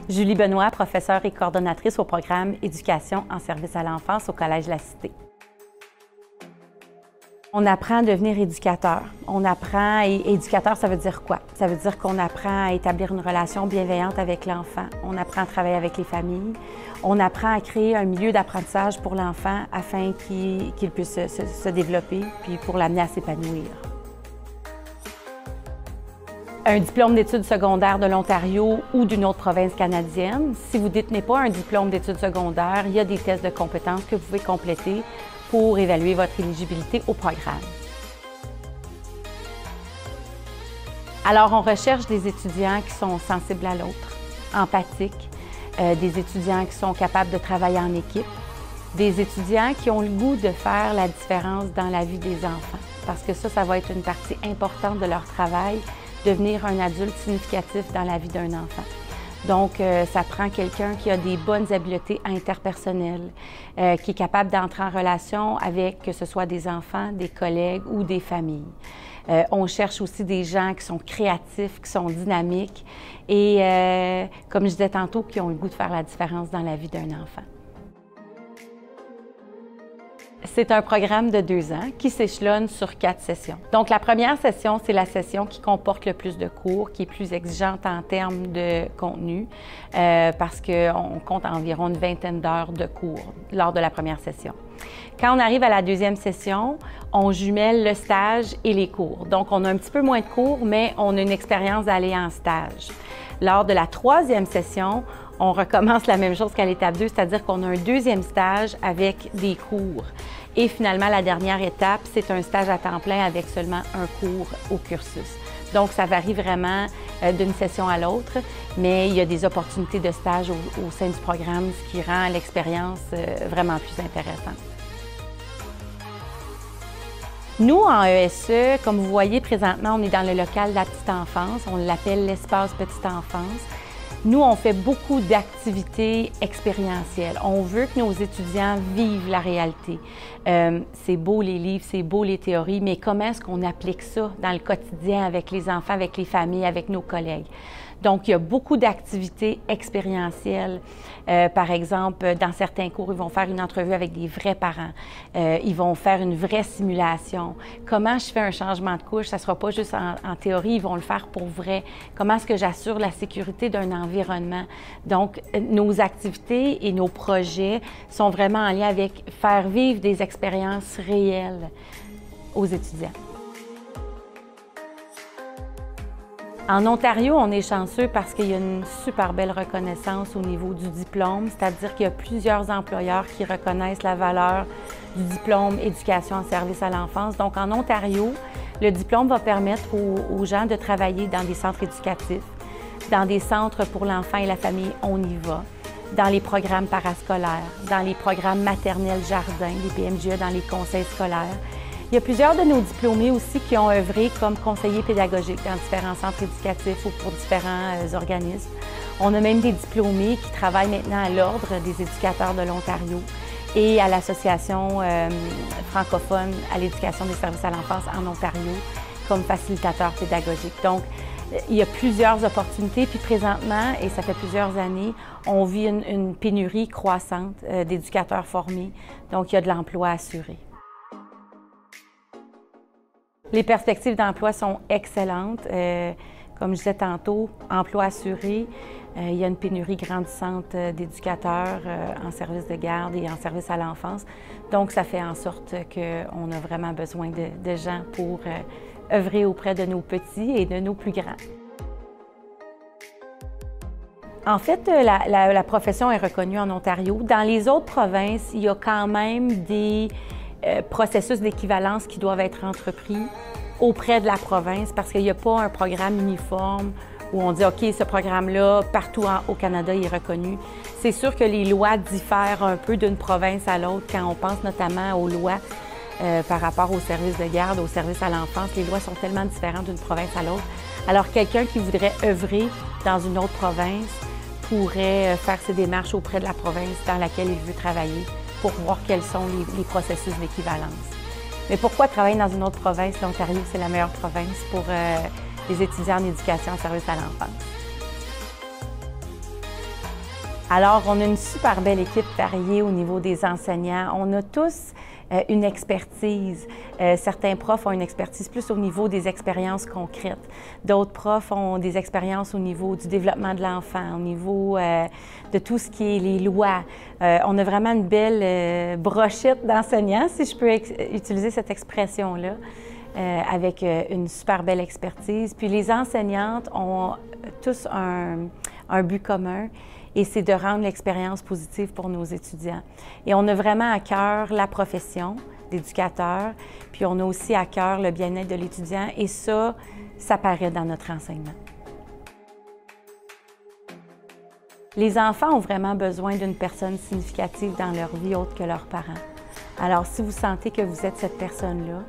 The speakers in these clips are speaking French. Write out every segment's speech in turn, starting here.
Julie Benoît, professeure et coordonnatrice au programme Éducation en service à l'enfance au Collège La Cité. On apprend à devenir éducateur. Et éducateur, ça veut dire quoi? Ça veut dire qu'on apprend à établir une relation bienveillante avec l'enfant. On apprend à travailler avec les familles. On apprend à créer un milieu d'apprentissage pour l'enfant afin qu'il puisse se développer puis pour l'amener à s'épanouir. Un diplôme d'études secondaires de l'Ontario ou d'une autre province canadienne. Si vous ne détenez pas un diplôme d'études secondaires, il y a des tests de compétences que vous pouvez compléter pour évaluer votre éligibilité au programme. Alors, on recherche des étudiants qui sont sensibles à l'autre, empathiques, des étudiants qui sont capables de travailler en équipe, des étudiants qui ont le goût de faire la différence dans la vie des enfants, parce que ça va être une partie importante de leur travail, devenir un adulte significatif dans la vie d'un enfant. Donc, ça prend quelqu'un qui a des bonnes habiletés interpersonnelles, qui est capable d'entrer en relation avec, que ce soit des enfants, des collègues ou des familles. On cherche aussi des gens qui sont créatifs, qui sont dynamiques et, comme je disais tantôt, qui ont le goût de faire la différence dans la vie d'un enfant. C'est un programme de 2 ans qui s'échelonne sur 4 sessions. Donc, la première session, c'est la session qui comporte le plus de cours, qui est plus exigeante en termes de contenu, parce qu'on compte environ une vingtaine d'heures de cours lors de la première session. Quand on arrive à la deuxième session, on jumelle le stage et les cours. Donc, on a un petit peu moins de cours, mais on a une expérience d'aller en stage. Lors de la troisième session, on recommence la même chose qu'à l'étape 2, c'est-à-dire qu'on a un deuxième stage avec des cours. Et finalement, la dernière étape, c'est un stage à temps plein avec seulement un cours au cursus. Donc, ça varie vraiment d'une session à l'autre, mais il y a des opportunités de stage au sein du programme, ce qui rend l'expérience vraiment plus intéressante. Nous, en ESE, comme vous voyez présentement, on est dans le local de la petite enfance, on l'appelle l'espace petite enfance. Nous, on fait beaucoup d'activités expérientielles. On veut que nos étudiants vivent la réalité. C'est beau les livres, c'est beau les théories, mais comment est-ce qu'on applique ça dans le quotidien avec les enfants, avec les familles, avec nos collègues? Donc, il y a beaucoup d'activités expérientielles. Par exemple, dans certains cours, ils vont faire une entrevue avec des vrais parents. Ils vont faire une vraie simulation. Comment je fais un changement de couche? Ça ne sera pas juste en théorie, ils vont le faire pour vrai. Comment est-ce que j'assure la sécurité d'un environnement? Donc, nos activités et nos projets sont vraiment en lien avec faire vivre des expériences réelles aux étudiants. En Ontario, on est chanceux parce qu'il y a une super belle reconnaissance au niveau du diplôme, c'est-à-dire qu'il y a plusieurs employeurs qui reconnaissent la valeur du diplôme Éducation en service à l'enfance. Donc, en Ontario, le diplôme va permettre aux gens de travailler dans des centres éducatifs, dans des centres pour l'enfant et la famille, on y va, dans les programmes parascolaires, dans les programmes maternels jardins, les PMGE, dans les conseils scolaires. Il y a plusieurs de nos diplômés aussi qui ont œuvré comme conseillers pédagogiques dans différents centres éducatifs ou pour différents organismes. On a même des diplômés qui travaillent maintenant à l'Ordre des éducateurs de l'Ontario et à l'Association francophone à l'éducation des services à l'enfance en Ontario comme facilitateurs pédagogiques. Donc, il y a plusieurs opportunités, puis présentement, et ça fait plusieurs années, on vit une pénurie croissante d'éducateurs formés, donc il y a de l'emploi assuré. Les perspectives d'emploi sont excellentes. Comme je disais tantôt, emploi assuré. Il y a une pénurie grandissante d'éducateurs en service de garde et en service à l'enfance. Donc, ça fait en sorte qu'on a vraiment besoin de gens pour œuvrer auprès de nos petits et de nos plus grands. En fait, la profession est reconnue en Ontario. Dans les autres provinces, il y a quand même des processus d'équivalence qui doivent être entrepris auprès de la province parce qu'il n'y a pas un programme uniforme où on dit « OK, ce programme-là, partout au Canada, il est reconnu ». C'est sûr que les lois diffèrent un peu d'une province à l'autre quand on pense notamment aux lois par rapport aux services de garde, aux services à l'enfance. Les lois sont tellement différentes d'une province à l'autre. Alors, quelqu'un qui voudrait œuvrer dans une autre province pourrait faire ses démarches auprès de la province dans laquelle il veut travailler pour voir quels sont les processus d'équivalence. Mais pourquoi travailler dans une autre province? L'Ontario, c'est la meilleure province pour les étudiants en éducation en service à l'enfance. Alors, on a une super belle équipe variée au niveau des enseignants. On a tous une expertise. Certains profs ont une expertise plus au niveau des expériences concrètes. D'autres profs ont des expériences au niveau du développement de l'enfant, au niveau de tout ce qui est les lois. On a vraiment une belle brochette d'enseignants, si je peux utiliser cette expression-là, avec une super belle expertise. Puis les enseignantes ont tous un but commun, et c'est de rendre l'expérience positive pour nos étudiants. Et on a vraiment à cœur la profession d'éducateur, puis on a aussi à cœur le bien-être de l'étudiant, et ça paraît dans notre enseignement. Les enfants ont vraiment besoin d'une personne significative dans leur vie autre que leurs parents. Alors, si vous sentez que vous êtes cette personne-là,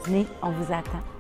venez, on vous attend.